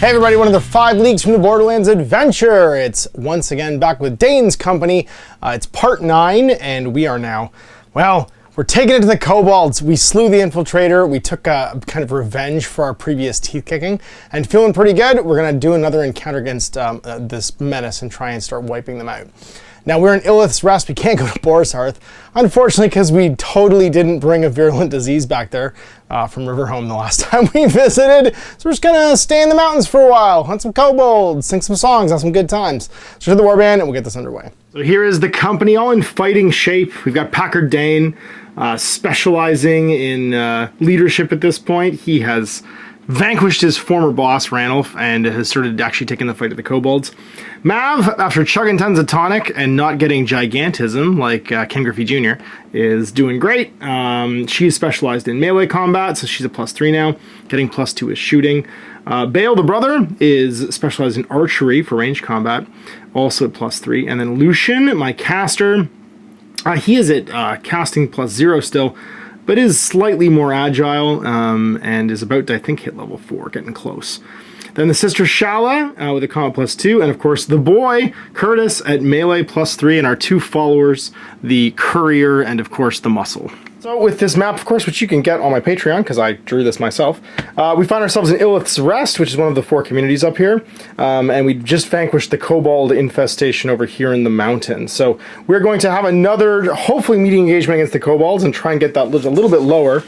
Hey everybody, one of the 5 leagues from the Borderlands adventure. It's once again back with Dayne's company. It's part 9, and we are now, well, we're taking it to the Kobolds. We slew the infiltrator. We took a kind of revenge for our previous teeth kicking, and feeling pretty good. We're gonna do another encounter against this menace and try and start wiping them out. Now we're in Illith's Rest. We can't go to Boar's Hearth, unfortunately, because we totally didn't bring a virulent disease back there from Riverhome the last time we visited. So we're just gonna stay in the mountains for a while, hunt some kobolds, sing some songs, have some good times. So to the Warband, and we'll get this underway. So here is the company, all in fighting shape. We've got Packard Dayne, specializing in leadership at this point. He has vanquished his former boss, Ranulph, and has started actually taking the fight to the Kobolds. Mav, after chugging tons of tonic and not getting gigantism like Ken Griffey Jr., is doing great. She is specialized in melee combat, so she's a +3 now, getting +2 is shooting. Bale, the brother, is specialized in archery for ranged combat, also at +3. And then Lucian, my caster, he is at casting +0 still, but is slightly more agile and is about to, I think, hit level 4, getting close. Then the sister Shala with a combat +2, and of course the boy Curtis at melee +3, and our 2 followers, the courier and of course the muscle. So with this map, of course, which you can get on my Patreon, because I drew this myself, we find ourselves in Illith's Rest, which is one of the 4 communities up here, and we just vanquished the Kobold infestation over here in the mountains. So we're going to have another, hopefully, meeting engagement against the Kobolds and try and get that a little bit lower,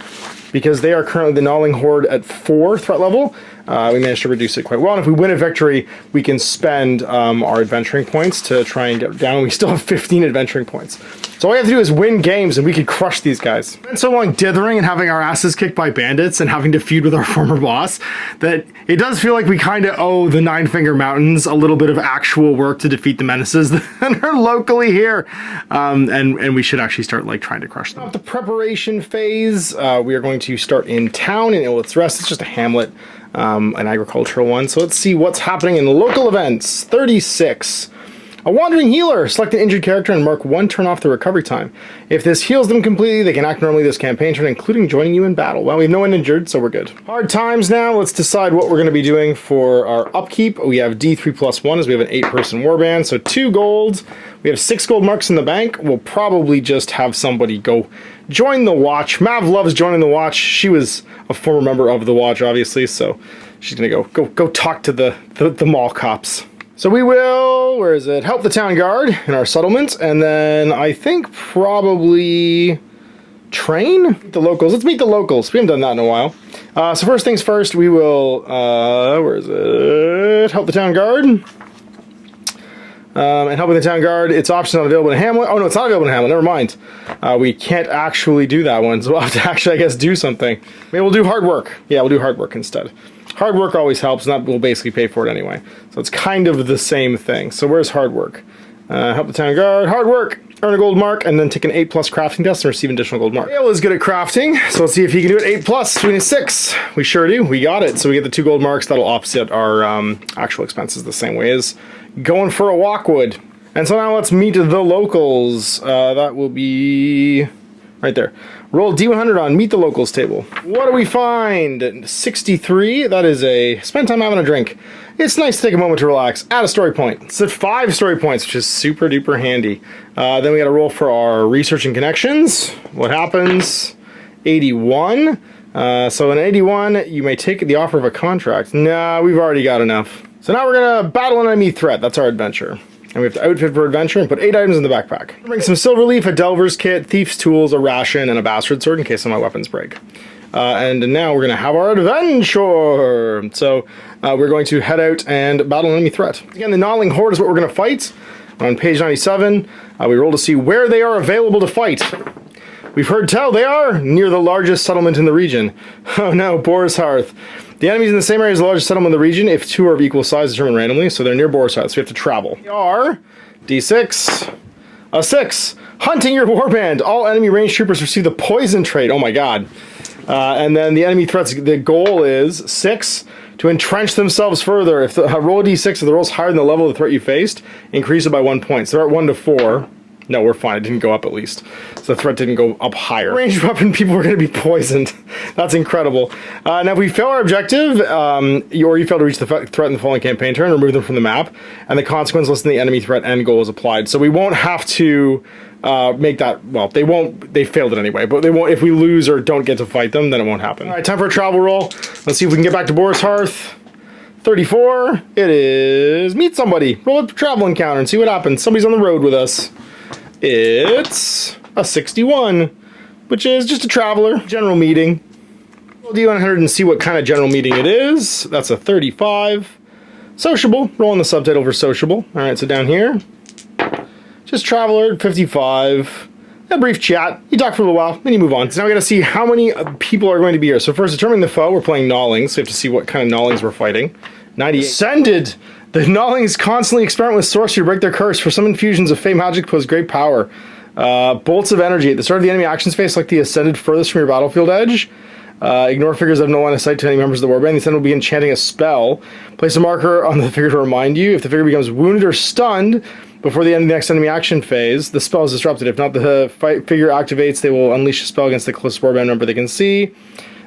because they are currently the Gnawing Horde at 4 threat level. We managed to reduce it quite well, and if we win a victory, we can spend our adventuring points to try and get down. We still have 15 adventuring points. So all we have to do is win games, and we could crush these guys. It's been so long dithering and having our asses kicked by bandits and having to feud with our former boss that it does feel like we kind of owe the Nine Finger Mountains a little bit of actual work to defeat the menaces that are locally here, and we should actually start like trying to crush them. The preparation phase, we are going to start in town in Illith's Rest. It's just a hamlet. An agricultural one. So let's see what's happening in the local events. 36. A wandering healer. Select an injured character and mark 1 turn off the recovery time. If this heals them completely, they can act normally this campaign turn, including joining you in battle. Well, we have no one injured, so we're good. Hard times now. Let's decide what we're going to be doing for our upkeep. We have D3+1 as we have an 8-person warband, so 2 gold. We have 6 gold marks in the bank. We'll probably just have somebody go join the Watch. Mav loves joining the Watch. She was a former member of the Watch, obviously, so she's gonna go talk to the mall cops. So we will, where is it? Help the town guard in our settlement, and then I think probably train the locals. Let's meet the locals. We haven't done that in a while. So first things first, we will, where is it? Help the town guard. And helping the town guard, it's option not available in Hamlet. Oh no, it's not available in Hamlet, never mind. We can't actually do that one, so we'll have to actually, I guess, do something. Maybe we'll do hard work. Yeah, we'll do hard work instead. Hard work always helps, and that will basically pay for it anyway. So it's kind of the same thing. So where's hard work? Help the town guard, hard work, earn a gold mark, and then take an 8+ crafting test and receive an additional gold mark. Dale is good at crafting, so let's see if he can do it 8+, doing a 6. We sure do, we got it. So we get the 2 gold marks, that'll offset our actual expenses the same way as going for a walkwood. And so now let's meet the locals. That will be right there. Roll D100 on Meet the Locals table. What do we find? 63, that is a spend time having a drink. It's nice to take a moment to relax. Add a story point. It's at 5 story points, which is super duper handy. Then we got to roll for our research and connections. What happens? 81. So in 81, you may take the offer of a contract. Nah, we've already got enough. So now we're gonna battle an enemy threat. That's our adventure. And we have to outfit for adventure and put 8 items in the backpack. Bring some silver leaf, a delver's kit, thief's tools, a ration, and a bastard sword in case some of my weapons break. And now we're gonna have our adventure. So we're going to head out and battle an enemy threat. Again, the Gnawing Horde is what we're gonna fight. On page 97, we roll to see where they are available to fight. We've heard tell they are near the largest settlement in the region. Oh no, Boar's Hearth. The enemies in the same area as the largest settlement in the region, if 2 are of equal size, determined randomly, so they're near Boar's Hearth, so we have to travel. We are D6, a 6. Hunting your warband. All enemy ranged troopers receive the poison trait. Oh my god. And then the enemy threats, the goal is 6, to entrench themselves further. If the roll a D6, if the roll's higher than the level of the threat you faced, increase it by 1 point. So they're at 1 to 4. No, we're fine. It didn't go up at least. So the threat didn't go up higher. Ranged weapon people are going to be poisoned. That's incredible. Now, if we fail our objective, or you fail to reach the threat in the following campaign turn, remove them from the map, and the consequence listed in the enemy threat end goal is applied. So we won't have to make that, well, they won't, they failed it anyway, but they won't, if we lose or don't get to fight them, then it won't happen. All right, time for a travel roll. Let's see if we can get back to Boar's Hearth. 34, it is meet somebody. Roll a travel encounter and see what happens. Somebody's on the road with us. It's a 61, which is just a traveler, general meeting. Roll D100 and see what kind of general meeting it is. That's a 35. Sociable, roll in the subtitle for sociable. All right, so down here, just traveler, 55. A brief chat, you talk for a little while, then you move on. So now we gotta see how many people are going to be here. So first, determining the foe, we're playing Gnawlings, so we have to see what kind of Gnawlings we're fighting. 98. Ascended! The Gnawlings constantly experiment with sorcery to break their curse. For some infusions of Fey magic pose great power. Bolts of energy. At the start of the enemy action phase, select the Ascended furthest from your battlefield edge. Ignore figures that have no line of sight to any members of the Warband. The Ascended will be enchanting a spell. Place a marker on the figure to remind you. If the figure becomes wounded or stunned before the end of the next enemy action phase, the spell is disrupted. If not, the figure activates. They will unleash a spell against the closest Warband member they can see.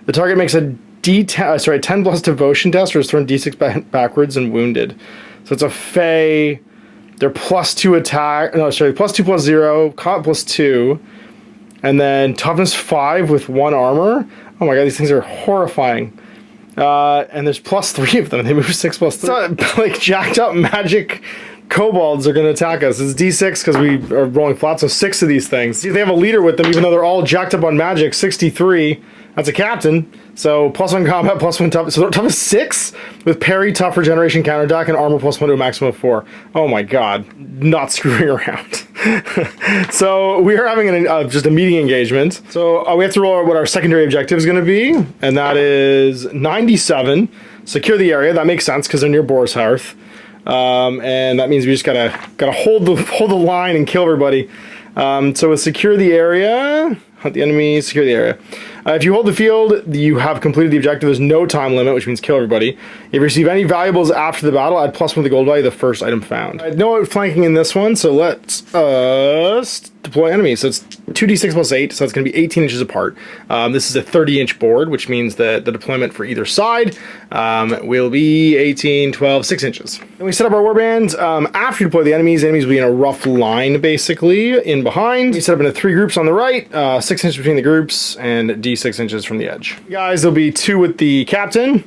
The target makes a 10 plus devotion test or is thrown d6 backwards and wounded. So it's a Fey. They're +2 attack. No, sorry, +2/+0, comp +2, and then toughness 5 with 1 armor. Oh my god, these things are horrifying. And there's +3 of them. They move 6+3. It's not like jacked up magic kobolds are going to attack us. It's d6 because we are rolling flat, so 6 of these things. See, they have a leader with them, even though they're all jacked up on magic. 63. That's a captain. So +1 combat, +1 tough. So they're tough as 6 with parry, tough regeneration, counterattack, and armor +1 to a maximum of 4. Oh my god, not screwing around. So we are having just a meeting engagement. So we have to roll out what our secondary objective is going to be, and that is 97. Secure the area. That makes sense because they're near Boar's Hearth, and that means we just gotta hold the line and kill everybody. So with secure the area. Hunt the enemy, secure the area. If you hold the field, you have completed the objective. There's no time limit, which means kill everybody. If you receive any valuables after the battle, add +1 to the gold value of the first item found. I know flanking in this one, so let's deploy enemies. So it's 2d6 +8, so it's going to be 18 inches apart. This is a 30-inch board, which means that the deployment for either side will be 18, 12, 6 inches. Then we set up our warband. After you deploy the enemies will be in a rough line, basically, in behind. We set up into 3 groups on the right, 6 inches between the groups, and d6 inches from the edge. Guys, there'll be 2 with the captain.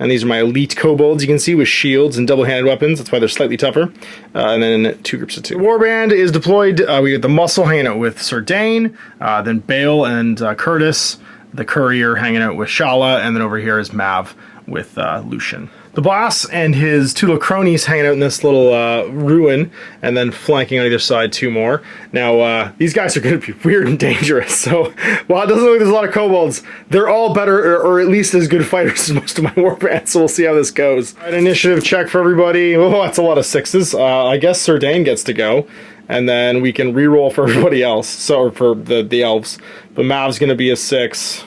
And these are my elite kobolds, you can see, with shields and double-handed weapons. That's why they're slightly tougher. And then 2 groups of 2. The warband is deployed. We get the muscle hanging out with Sir Dayne, then Bale and Curtis, the courier hanging out with Shala, and then over here is Mav with Lucian. The boss and his 2 little cronies hanging out in this little ruin, and then flanking on either side 2 more. Now, these guys are going to be weird and dangerous, so while it doesn't look like there's a lot of kobolds, they're all better, or at least as good fighters as most of my warbands, so we'll see how this goes. All right, initiative check for everybody. Oh, that's a lot of 6s. I guess Sir Dayne gets to go, and then we can re-roll for everybody else, so for the elves. But Mav's going to be a 6.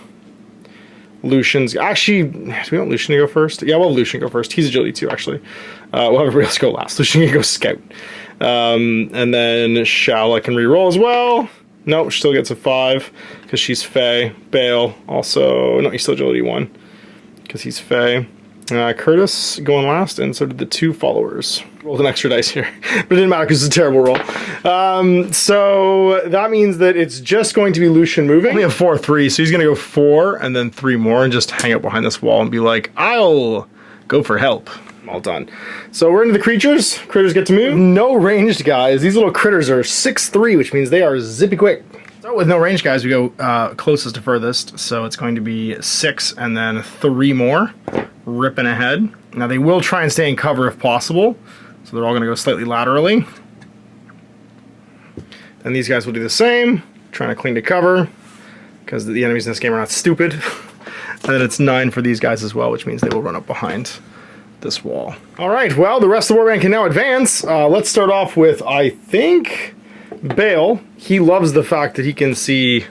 Lucian's actually, do we want Lucian to go first? Yeah, we'll have Lucian go first. He's agility 2, actually. We'll have everybody else go last. Lucian can go scout. And then Shala can re-roll as well. No, she still gets a 5 because she's Fey. Bale also, no, he's still agility 1 because he's Fey. Curtis going last, and so did the 2 followers. Rolled an extra dice here, but it didn't matter because it's a terrible roll. So that means that it's just going to be Lucian moving. We have 4-3, so he's going to go 4 and then 3 more and just hang out behind this wall and be like, I'll go for help. All done. So we're into the creatures. Critters get to move. No ranged guys. These little critters are 6'3", which means they are zippy quick. So with no range guys, we go closest to furthest. So it's going to be 6 and then 3 more. Ripping ahead. Now they will try and stay in cover if possible. So they're all going to go slightly laterally. And these guys will do the same. Trying to cling to cover. Because the enemies in this game are not stupid. And then it's 9 for these guys as well, which means they will run up behind this wall. Alright, well, the rest of the warband can now advance. Let's start off with, I think, Bale. He loves the fact that he can see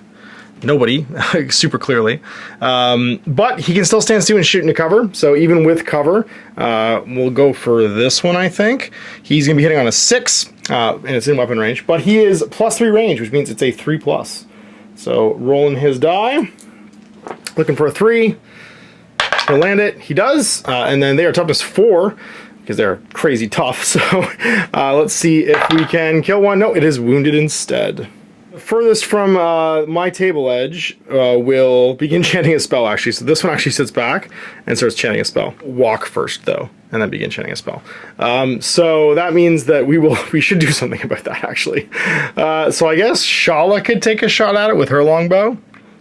nobody super clearly, but he can still stand still and shoot into cover. So even with cover, we'll go for this one. I think he's gonna be hitting on a 6. and it's in weapon range. But he is +3 range, which means it's a 3+. So rolling his die, looking for a 3. He'll land it. He does, and then they are toughness 4 because they're crazy tough. So let's see if we can kill one. No, it is wounded instead. The furthest from my table edge will begin chanting a spell, actually. So this one actually sits back and starts chanting a spell. Walk first, though, and then begin chanting a spell. So that means that we should do something about that, actually. So I guess Shala could take a shot at it with her longbow.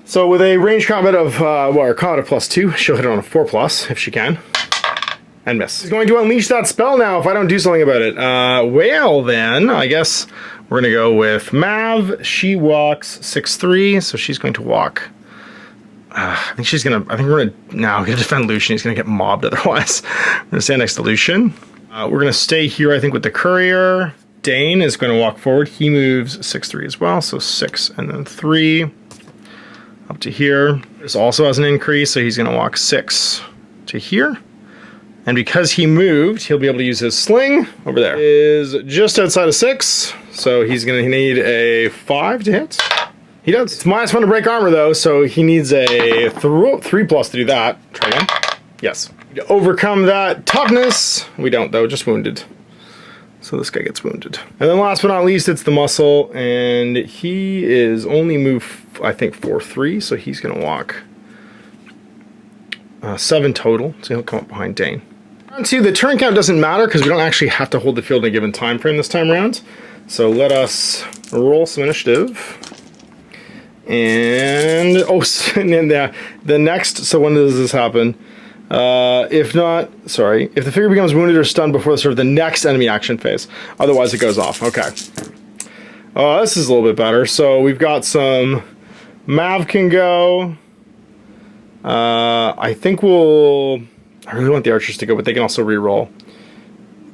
So with a range combat of, combat of +2, she'll hit it on a 4+ if she can. And miss. She's going to unleash that spell now if I don't do something about it. Well then, I guess we're gonna go with Mav. She walks 6'3", so she's going to walk. I think we're gonna defend Lucian. He's gonna get mobbed otherwise. We're gonna stand next to Lucian. We're gonna stay here, I think, with the courier. Dayne is gonna walk forward. He moves 6'3" as well, so 6 and then 3 up to here. This also has an increase, so he's gonna walk 6 to here. And because he moved, he'll be able to use his sling over there. Is just outside of 6, so he's gonna need a 5 to hit. He does. It's -1 to break armor though, so he needs a 3+ to do that. Try again. Yes. To overcome that toughness, we don't though, just wounded. So this guy gets wounded. And then last but not least, it's the muscle, and he is only move, I think, 4'3", so he's gonna walk 7 total, so he'll come up behind Dayne. See, the turn count doesn't matter because we don't actually have to hold the field in a given time frame this time around. So let us roll some initiative. And and then the next. So when does this happen? If the figure becomes wounded or stunned before the start of the next enemy action phase. Otherwise, it goes off. Okay. This is a little bit better. So we've got some. Mav can go. I think I really want the archers to go, but they can also re-roll.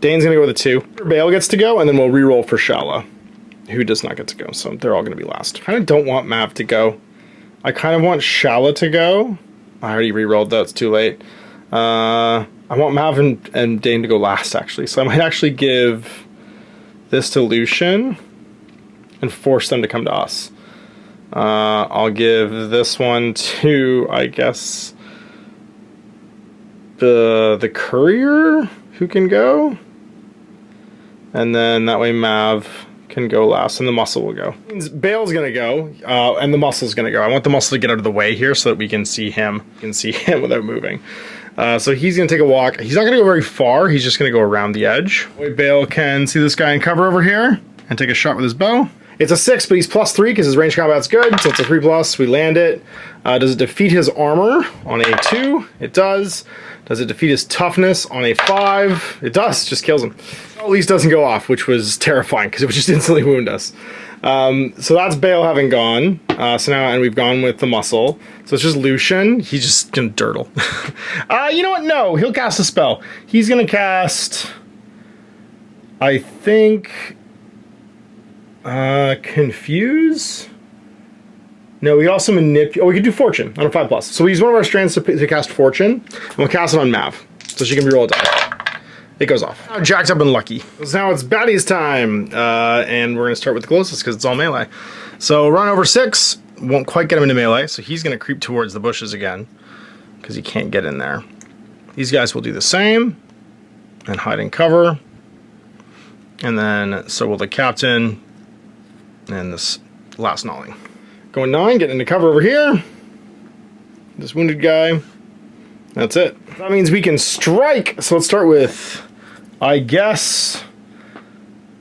Dayne's gonna go with a 2. Bale gets to go, and then we'll re-roll for Shala, who does not get to go, so they're all gonna be last. I kind of don't want Mav to go. I kind of want Shala to go. I already re-rolled though, it's too late. I want Mav and Dayne to go last, actually. So I might actually give this to Lucian and force them to come to us. I'll give this one to, I guess, the courier who can go, and then that way Mav can go last and the muscle will go. Bale's gonna go and the muscle's gonna go. I want the muscle to get out of the way here so that we can see him without moving. So he's gonna take a walk. He's not gonna go very far, he's just gonna go around the edge. Bale can see this guy in cover over here and take a shot with his bow. It's a 6, but he's +3 because his range combat's good, so it's a 3+. We land it. Does it defeat his armor on a 2? It does. Does it defeat his toughness on a 5? It does, just kills him. At least doesn't go off, which was terrifying because it would just instantly wound us. So that's Bale having gone. So now, and we've gone with the muscle. So it's just Lucian. He's just gonna dirtle. You know what? No, he'll cast a spell. He's gonna cast, I think, confuse. No, we also manipulate. Oh, we could do Fortune on a 5+. So we use one of our strands to cast Fortune, and we'll cast it on Mav, so she can reroll a die. It goes off. Now jacked up and lucky. So now it's Baddies time, and we're gonna start with the closest because it's all melee. So run over 6, won't quite get him into melee, so he's gonna creep towards the bushes again because he can't get in there. These guys will do the same and hide in cover, and then so will the captain and this last gnawing. Going 9, getting into cover over here. This wounded guy. That's it. That means we can strike. So let's start with, I guess,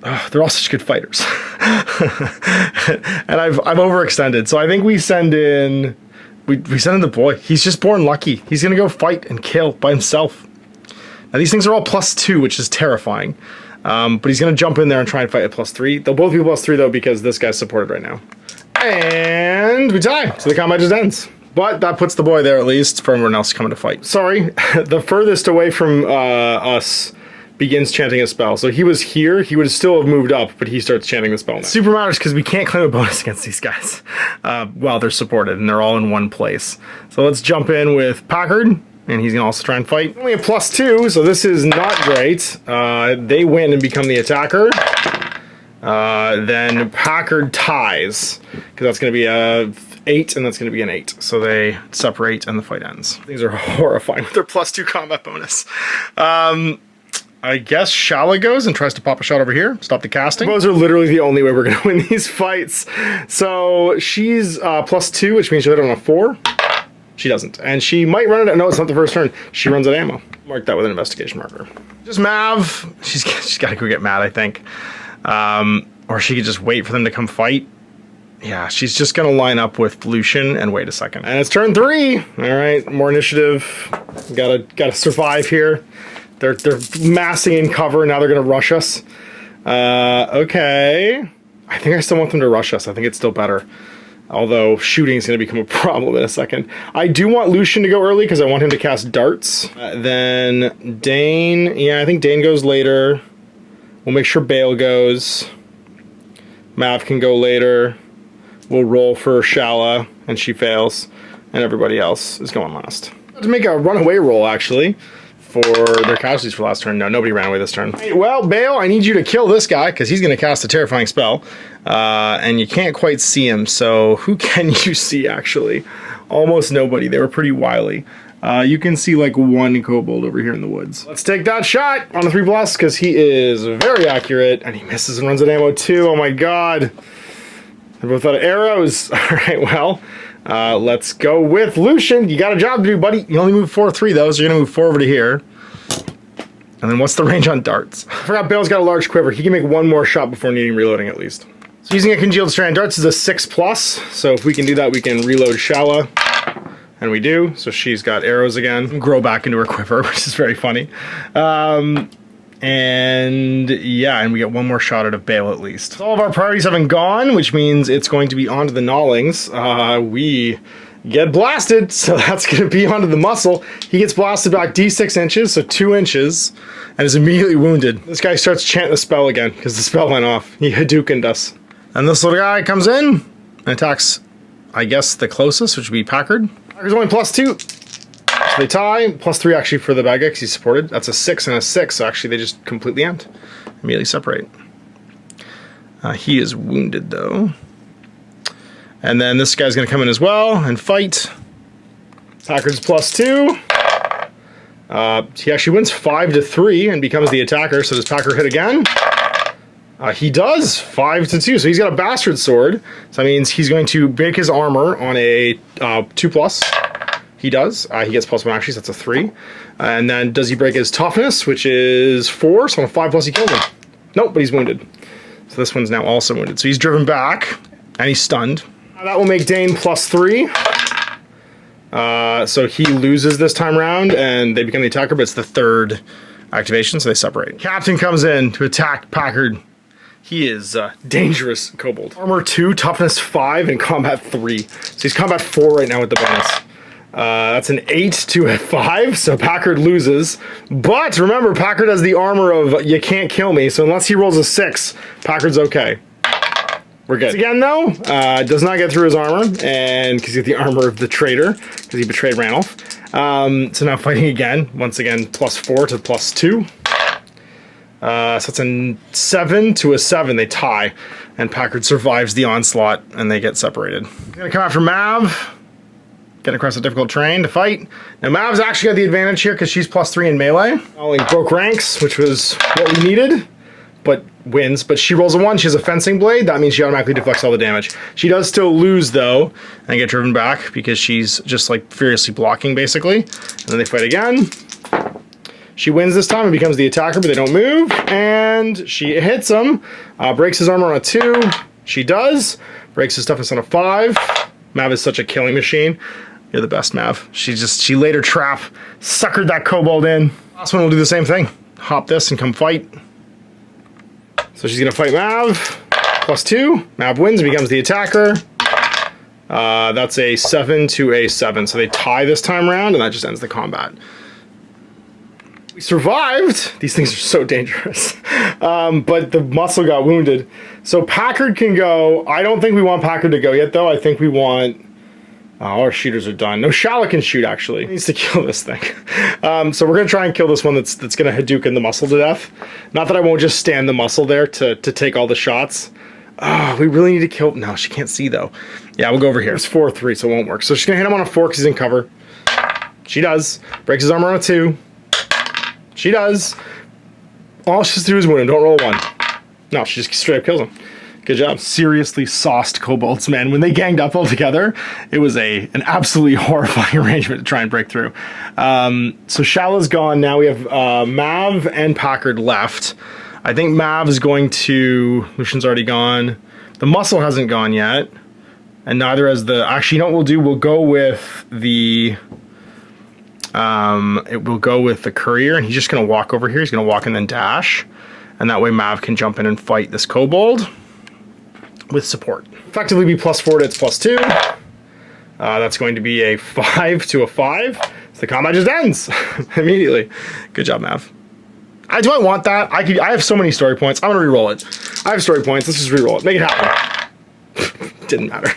they're all such good fighters. And I've overextended. So I think we send in, we send in the boy. He's just born lucky. He's gonna go fight and kill by himself. Now these things are all +2, which is terrifying. But he's gonna jump in there and try and fight at +3. They'll both be +3 though because this guy's supported right now. And we tie, so the combat just ends. But that puts the boy there at least for everyone else coming to fight. Sorry, the furthest away from us begins chanting a spell. So he was here, he would still have moved up, but he starts chanting the spell now. Super matters because we can't claim a bonus against these guys while they're supported and they're all in one place. So let's jump in with Packard, and he's gonna also try and fight. Only a +2, so this is not great. They win and become the attacker. Then Packard ties, because that's going to be a 8 and that's going to be an 8. So they separate and the fight ends. These are horrifying with their +2 combat bonus. I guess Shala goes and tries to pop a shot over here, stop the casting. Those are literally the only way we're going to win these fights. So she's +2, which means she'll hit on a 4. She doesn't. And she might run it. No, it's not the first turn. She runs out of ammo. Mark that with an investigation marker. Just Mav. She's got to go get mad, I think. Or she could just wait for them to come fight. Yeah, she's just going to line up with Lucian and wait a second. And it's turn 3. All right, more initiative. Gotta survive here. They're massing in cover. Now they're going to rush us. Okay. I think I still want them to rush us. I think it's still better. Although shooting is going to become a problem in a second. I do want Lucian to go early because I want him to cast darts. Then Dayne. Yeah, I think Dayne goes later. We'll make sure Bale goes. Mav can go later. We'll roll for Shala, and she fails. And everybody else is going last. To make a runaway roll, actually, for their casualties for last turn. No, nobody ran away this turn. Hey, well, Bale, I need you to kill this guy, because he's going to cast a terrifying spell. And you can't quite see him, so who can you see, actually? Almost nobody. They were pretty wily. You can see like one kobold over here in the woods. Let's take that shot on the 3+, because he is very accurate, and he misses and runs out of ammo too. Oh my god. They're both out of arrows. All right, well, let's go with Lucian. You got a job to do, buddy. You only move 4-3 though, so you're gonna move 4 over to here. And then what's the range on darts? I forgot Bale's got a large quiver. He can make one more shot before needing reloading at least. So using a congealed strand, darts is a 6+, so if we can do that, we can reload Shala. And we do, so she's got arrows again. Grow back into her quiver, which is very funny. And yeah, and we get one more shot out of Bale at least. So all of our priorities haven't gone, which means it's going to be onto the gnawlings. We get blasted, so that's going to be onto the muscle. He gets blasted back D6 inches, so 2 inches, and is immediately wounded. This guy starts chanting the spell again, because the spell went off. He Hadoukened us. And this little guy comes in and attacks, I guess, the closest, which would be Packard. Packard's only +2. So they tie, +3 actually for the bad guy because he's supported. That's a 6 and a 6, so actually they just completely end. Immediately separate. He is wounded though. And then this guy's going to come in as well and fight. Packard's +2. He actually wins 5-3 and becomes the attacker. So does Packard hit again? He does, 5-2. So he's got a bastard sword. So that means he's going to break his armor on a 2+. He does. He gets +1 actually, so that's a 3. And then does he break his toughness, which is 4, so on a 5+ he kills him. Nope, but he's wounded. So this one's now also wounded. So he's driven back, and he's stunned. That will make Dayne +3. So he loses this time round, and they become the attacker, but it's the 3rd activation, so they separate. Captain comes in to attack Packard. He is dangerous kobold. Armor 2, toughness 5, and combat 3. So he's combat 4 right now with the bonus. That's an 8 to a 5, so Packard loses. But remember, Packard has the armor of you can't kill me, so unless he rolls a 6, Packard's okay. We're good. Again, though, does not get through his armor, and because he's the armor of the traitor, because he betrayed Ranulph. So now fighting again, once again, +4 to +2. So it's a 7 to a 7, they tie, and Packard survives the onslaught, and they get separated. He's gonna come after Mav. Getting across a difficult terrain to fight. Now Mav's actually got the advantage here because she's +3 in melee. Only broke ranks, which was what we needed, but wins. But she rolls a 1, she has a fencing blade, that means she automatically deflects all the damage. She does still lose though, and get driven back because she's just like furiously blocking basically. And then they fight again. She wins this time and becomes the attacker, but they don't move. And she hits him, breaks his armor on a 2. She does, breaks his toughness on a 5. Mav is such a killing machine. You're the best, Mav. She laid her trap, suckered that kobold in. Last one will do the same thing. Hop this and come fight. So she's gonna fight Mav. +2. Mav wins and becomes the attacker. That's a 7 to a 7. So they tie this time around, and that just ends the combat. We survived. These things are so dangerous. But the muscle got wounded. So Packard can go. I don't think we want Packard to go yet, though. I think we want All our shooters are done. No, Shala can shoot, actually. He needs to kill this thing. So we're going to try and kill this one that's going to Hadouken the muscle to death. Not that I won't just stand the muscle there to take all the shots. We really need to kill... No, she can't see, though. Yeah, we'll go over here. It's 4-3, so it won't work. So she's going to hit him on a 4 because he's in cover. She does. Breaks his armor on a 2. She does. All she has to do is wound him. Don't roll a 1. No, she just straight up kills him. Good job. Seriously sauced kobolds, man. When they ganged up all together, it was an absolutely horrifying arrangement to try and break through. So Shala's gone. Now we have Mav and Packard left. I think Mav is going to... Lucian's already gone. The muscle hasn't gone yet. And neither has the... Actually, you know what we'll do? We'll go with the... We'll go with the courier, and he's just going to walk over here. He's going to walk and then dash. And that way Mav can jump in and fight this kobold with support. Effectively be +4 to its +2. That's going to be a 5 to a 5. So the combat just ends immediately. Good job, Mav. Do I want that? I have so many story points. I'm gonna re-roll it. I have story points. Let's just re-roll it. Make it happen. Didn't matter.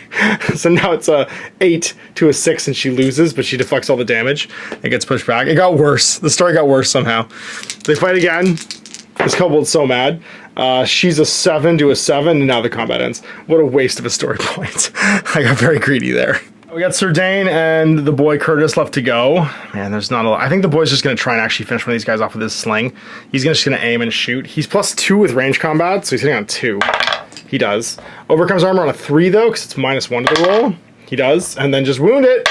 So now it's a 8 to a 6 and she loses, but she deflects all the damage and gets pushed back. It got worse. The story got worse somehow. They fight again. This kobold's so mad. She's a 7 to a 7, and now the combat ends. What a waste of a story point. I got very greedy there. We got Sir Dayne and the boy Curtis left to go. Man, there's not a lot. I think the boy's just going to try and actually finish one of these guys off with his sling. He's just going to aim and shoot. He's +2 with range combat, so he's hitting on 2. He does. Overcomes armor on a 3, though, because it's -1 to the roll. He does. And then just wound it.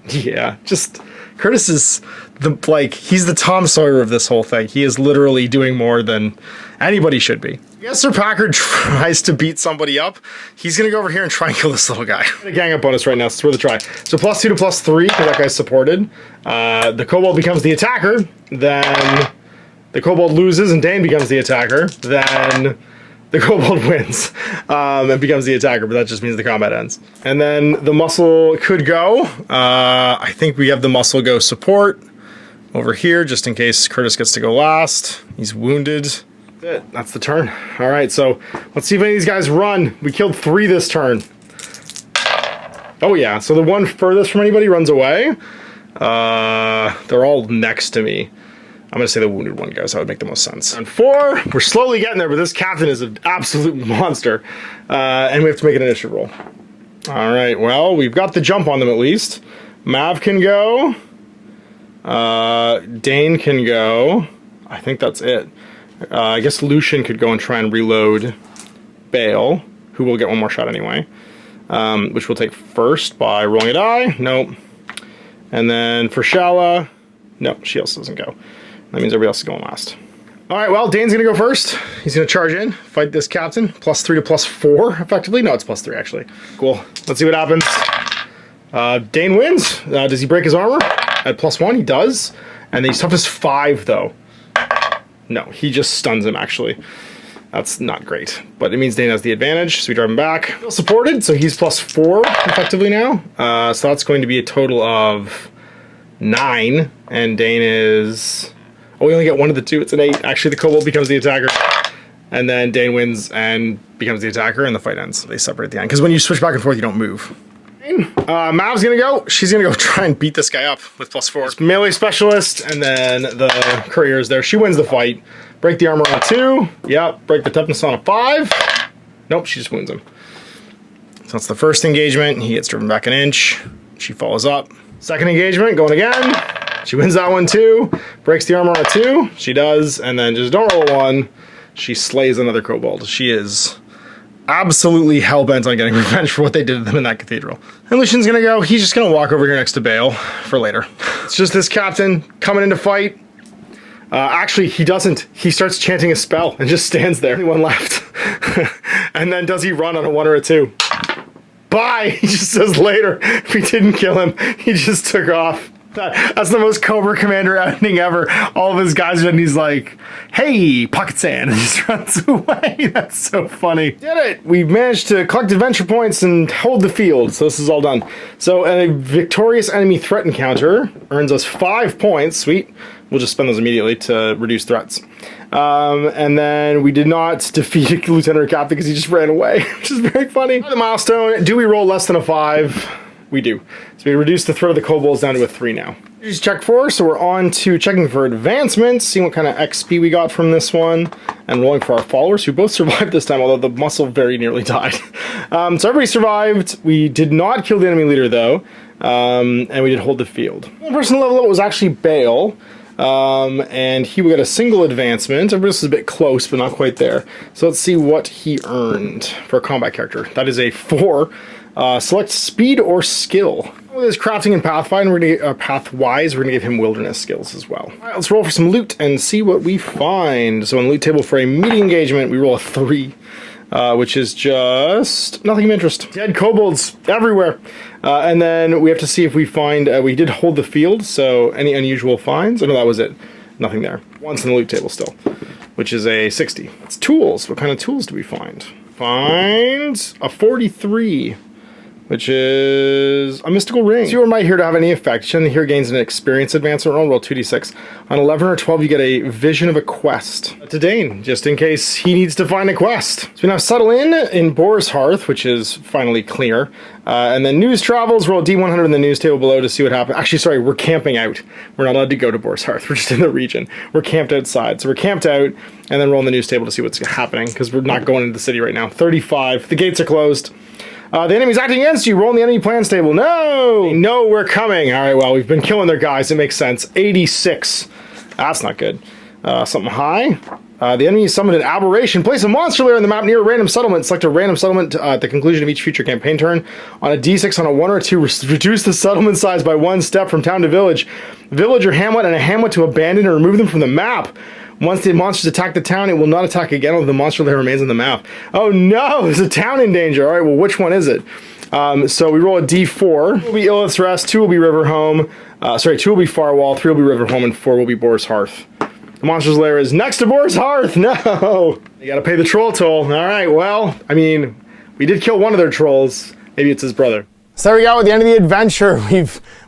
Yeah, just... Curtis is he's the Tom Sawyer of this whole thing. He is literally doing more than anybody should be. I guess Sir Packard tries to beat somebody up. He's going to go over here and try and kill this little guy. A gang up bonus right now, so it's worth a try. So +2 to +3, because that guy's supported. The Kobold becomes the attacker. Then the Kobold loses and Dayne becomes the attacker. Then the Kobold wins and becomes the attacker, but that just means the combat ends. And then the muscle could go. I think we have the muscle go support over here, just in case Curtis gets to go last. He's wounded. That's the turn. All right, so let's see if any of these guys run. We killed 3 this turn. Oh yeah, so the one furthest from anybody runs away. They're all next to me. I'm going to say the wounded one, guys. That would make the most sense. On 4, we're slowly getting there, but this captain is an absolute monster. And we have to make an initiative roll. All right, well, we've got the jump on them at least. Mav can go. Dayne can go. I think that's it. I guess Lucian could go and try and reload Bale, who will get one more shot anyway. Which we'll take first by rolling a die. Nope. And then for Shala, no, she also doesn't go. That means everybody else is going last. All right, well, Dayne's going to go first. He's going to charge in, fight this captain. +3 to +4, effectively. No, it's +3, actually. Cool. Let's see what happens. Dayne wins. Does he break his armor? At +1, he does. And then he's toughest 5, though. No, he just stuns him, actually. That's not great. But it means Dayne has the advantage, so we drive him back. Still supported, so he's +4, effectively now. So that's going to be a total of 9. And Dayne is... Oh, we only get 1 of the 2. It's an 8. Actually, the Kobold becomes the attacker. And then Dayne wins and becomes the attacker, and the fight ends. They separate at the end. Because when you switch back and forth, you don't move. Mav's going to go. She's going to go try and beat this guy up with +4. It's melee specialist, and then the courier is there. She wins the fight. Break the armor on a 2. Yep. Break the toughness on a 5. Nope, she just wounds him. So that's the first engagement. He gets driven back an inch. She follows up. Second engagement, going again. She wins that one too. Breaks the armor on a 2. She does. And then just don't roll a 1. She slays another kobold. She is absolutely hell-bent on getting revenge for what they did to them in that cathedral. And Lucian's gonna go. He's just gonna walk over here next to Bale for later. It's just this captain coming in to fight. Actually, he doesn't. He starts chanting a spell and just stands there. Only 1 left. And then does he run on a 1 or a 2? Bye! He just says later. If we didn't kill him, he just took off. That's the most Cobra Commander ending ever. All of his guys are and he's like, hey, pocket sand, and he just runs away. That's so funny. Did it! We managed to collect adventure points and hold the field, so this is all done. So a victorious enemy threat encounter earns us 5 points. Sweet. We'll just spend those immediately to reduce threats. And then we did not defeat Lieutenant or Captain because he just ran away, which is very funny. The milestone, do we roll less than a 5? We do. So we reduced the threat of the Kobolds down to a 3 now. Just check for, so we're on to checking for advancements, seeing what kind of XP we got from this one, and rolling for our followers, who both survived this time, although the muscle very nearly died. So everybody survived. We did not kill the enemy leader, though, and we did hold the field. The person to level up was actually Bale, and he got a single advancement. Everybody else is a bit close, but not quite there. So let's see what he earned for a combat character. That is a 4. Select speed or skill. With his crafting and pathfinder, we're gonna pathwise, we're gonna give him wilderness skills as well. All right, let's roll for some loot and see what we find. So on the loot table for a meeting engagement, we roll a 3, which is just nothing of interest. Dead kobolds everywhere. And then we have to see if we find, we did hold the field, so any unusual finds? Oh no, that was it. Nothing there. Once on the loot table still, which is a 60. It's tools. What kind of tools do we find? Find a 43. Which is a mystical ring. So you might here to have any effect. Shouldn't here gains an experience advancement roll 2d6. On 11 or 12, you get a vision of a quest to Dayne, just in case he needs to find a quest. So we now settle in Boar's Hearth, which is finally clear. And then news travels, roll D100 in the news table below to see what happens. Actually, sorry, we're camping out. We're not allowed to go to Boar's Hearth. We're just in the region. We're camped outside. So we're camped out and then roll in the news table to see what's happening because we're not going into the city right now. 35. The gates are closed. The enemy's acting against you. Roll in the enemy plans table. No! They know we're coming. All right, well, we've been killing their guys. It makes sense. 86. That's not good. Something high. The enemy summoned an aberration. Place a monster lair on the map near a random settlement. Select a random settlement at the conclusion of each future campaign turn. On a d6 on a 1 or 2, reduce the settlement size by 1 step from town to village. Village or hamlet and a hamlet to abandon or remove them from the map. Once the monsters attack the town, it will not attack again if the monster lair remains on the map. Oh no, there's a town in danger. All right, well, which one is it? So we roll a d4. 2 will be Illith's Rest, 2 will be River Home. 2 will be Farwall, 3 will be River Home, and 4 will be Boar's Hearth. The monster's lair is next to Boar's Hearth. No! You gotta pay the troll toll. All right, well, I mean, we did kill one of their trolls. Maybe it's his brother. So there we go, at the end of the adventure,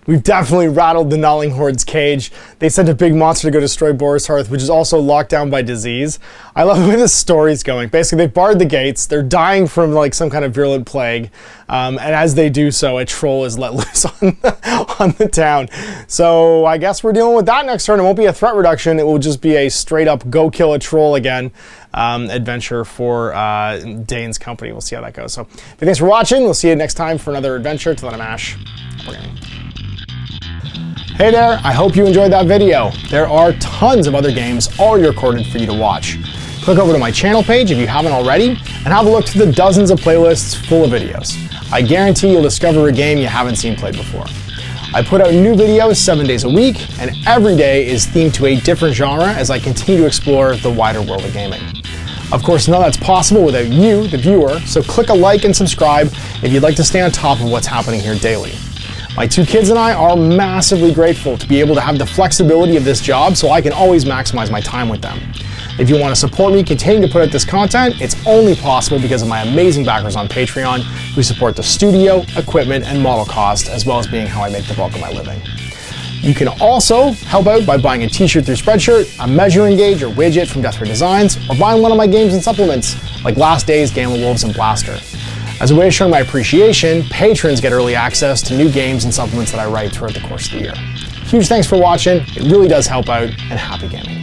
we've definitely rattled the gnawing horde's cage. They sent a big monster to go destroy Boar's Hearth, which is also locked down by disease. I love the way this story's going. Basically, they've barred the gates. They're dying from like some kind of virulent plague. And as they do so, a troll is let loose on the town. So I guess we're dealing with that next turn. It won't be a threat reduction. It will just be a straight up go kill a troll again adventure for Dayne's company. We'll see how that goes. So thanks for watching. We'll see you next time for another adventure. Till then, I'm Ash. Hey there, I hope you enjoyed that video. There are tons of other games already recorded for you to watch. Click over to my channel page if you haven't already, and have a look through the dozens of playlists full of videos. I guarantee you'll discover a game you haven't seen played before. I put out new videos 7 days a week, and every day is themed to a different genre as I continue to explore the wider world of gaming. Of course, none of that's possible without you, the viewer, so click a like and subscribe if you'd like to stay on top of what's happening here daily. My 2 kids and I are massively grateful to be able to have the flexibility of this job so I can always maximize my time with them. If you want to support me continuing to put out this content, it's only possible because of my amazing backers on Patreon who support the studio, equipment, and model cost, as well as being how I make the bulk of my living. You can also help out by buying a t-shirt through Spreadshirt, a measuring gauge or widget from Death Ray Designs, or buying one of my games and supplements like Last Days, Gamma Wolves, and Blaster. As a way of showing my appreciation, patrons get early access to new games and supplements that I write throughout the course of the year. Huge thanks for watching, it really does help out, and happy gaming.